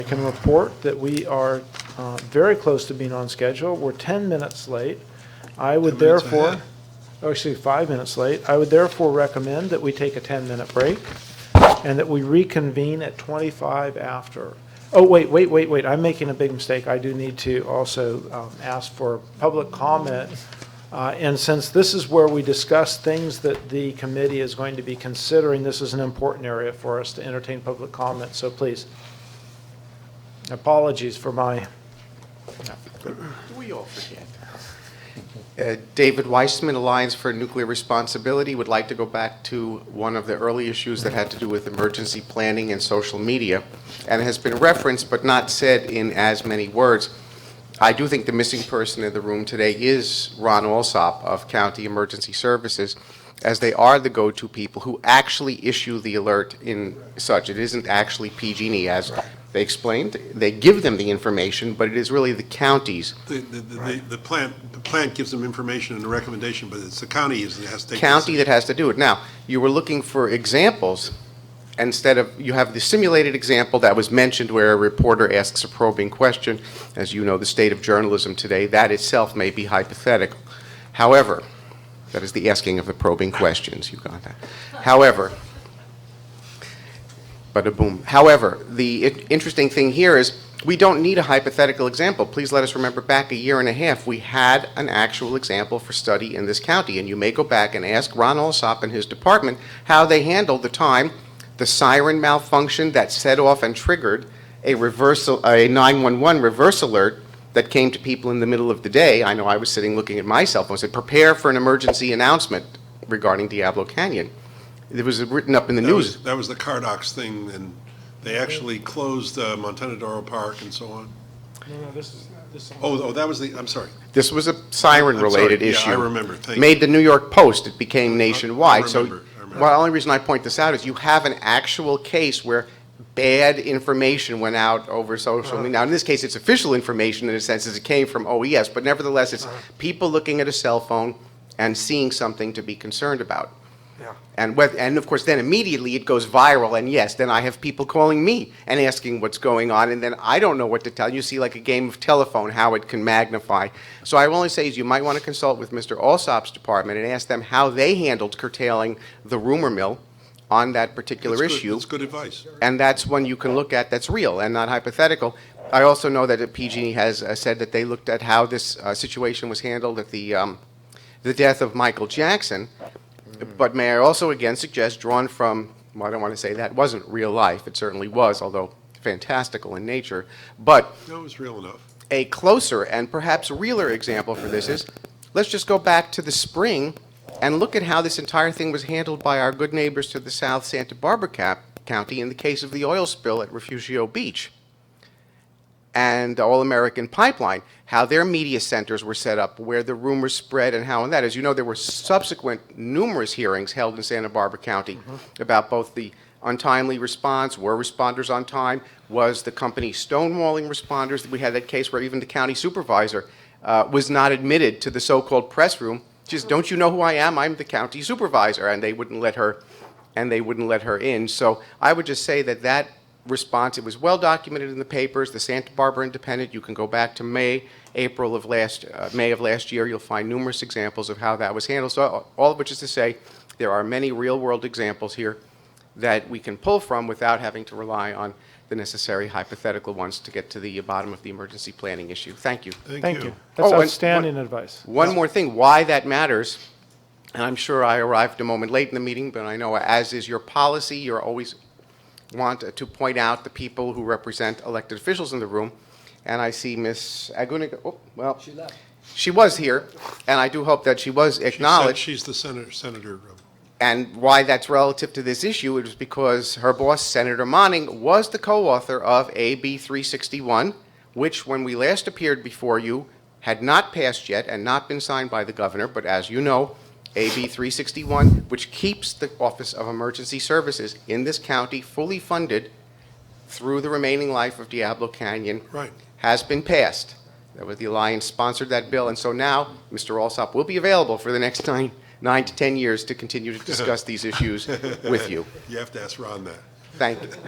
I can report that we are very close to being on schedule. We're 10 minutes late. I would 10 minutes therefore, ahead. oh, actually 5 minutes late. I would therefore recommend that we take a 10-minute break and that we reconvene at 25 after. Oh, wait. I'm making a big mistake. I do need to also ask for public comment. And since this is where we discuss things that the committee is going to be considering, this is an important area for us to entertain public comment. So please, apologies for my... We all forget. David Weisman, Alliance for Nuclear Responsibility, would like to go back to one of the early issues that had to do with emergency planning and social media, and has been referenced but not said in as many words. I do think the missing person in the room today is Ron Alsop of County Emergency Services, as they are the go-to people who actually issue the alert in such. It isn't actually PG&E, as they explained. They give them the information, but it is really the counties. The plant gives them information and a recommendation, but it's the county that has to take County that has to do it. Now, you were looking for examples. Instead of, you have the simulated example that was mentioned where a reporter asks a probing question. As you know, the state of journalism today, that itself may be hypothetical. However, that is the asking of the probing questions. You got that. However, bada-boom. However, the interesting thing here is we don't need a hypothetical example. Please let us remember back a year and a half, we had an actual example for study in this county, and you may go back and ask Ron Alsop and his department how they handled the time the siren malfunction that set off and triggered a 911 reverse alert that came to people in the middle of the day. I know I was sitting looking at my cell phone and said, prepare for an emergency announcement regarding Diablo Canyon. It was written up in the news. That was the Cardox thing, and they actually closed Montenedoro Park and so on. No, this is... That was the, I'm sorry. This was a siren-related I'm sorry. issue. Yeah, I remember. Thank you. Made the New York Post. It became nationwide. I So, remember. well, the only reason I point this out is you have an actual case where bad information went out over social media. Now, in this case, it's official information in a sense as it came from OES, but nevertheless, it's people looking at a cell phone and seeing something to be concerned about. Yeah. And of course, then immediately it goes viral, and yes, then I have people calling me and asking what's going on, and then I don't know what to tell. You see like a game of telephone, how it can magnify. So I will only say is you might want to consult with Mr. Alsop's department and ask them how they handled curtailing the rumor mill on that particular issue. That's good advice. And that's one you can look at that's real and not hypothetical. I also know that PG&E has said that they looked at how this situation was handled at the death of Michael Jackson. But may I also again suggest, drawn from, well, I don't want to say that wasn't real life. It certainly was, although fantastical in nature. But No, it was real enough. a closer and perhaps realer example for this is, let's just go back to the spring and look at how this entire thing was handled by our good neighbors to the south, Santa Barbara County, in the case of the oil spill at Refugio Beach and the All-American Pipeline, how their media centers were set up, where the rumors spread, and how and that. As you know, there were subsequent numerous hearings held in Santa Barbara County about both the untimely response, were responders on time, was the company stonewalling responders. We had that case where even the county supervisor was not admitted to the so-called press room. Just, don't you know who I am? I'm the county supervisor, and they wouldn't let her, in. So I would just say that response, it was well documented in the papers, the Santa Barbara Independent. You can go back to May of last year. You'll find numerous examples of how that was handled. So all of which is to say, there are many real-world examples here that we can pull from without having to rely on the necessary hypothetical ones to get to the bottom of the emergency planning issue. Thank you. Thank you. That's and outstanding advice. One more thing, why that matters, and I'm sure I arrived a moment late in the meeting, but I know as is your policy, you're always want to point out the people who represent elected officials in the room. And I see Ms. Aguniga, She left. she was here, and I do hope that she was acknowledged. She's the senator. And why that's relative to this issue is because her boss, Senator Monning, was the co-author of AB 361, which, when we last appeared before you, had not passed yet and not been signed by the governor. But as you know, AB 361, which keeps the Office of Emergency Services in this county fully funded through the remaining life of Diablo Canyon, Right. has been passed. That was the Alliance sponsored that bill, and so now Mr. Alsop will be available for the next 9 to 10 years to continue to discuss these issues with you. You have to ask Ron that. Thank you.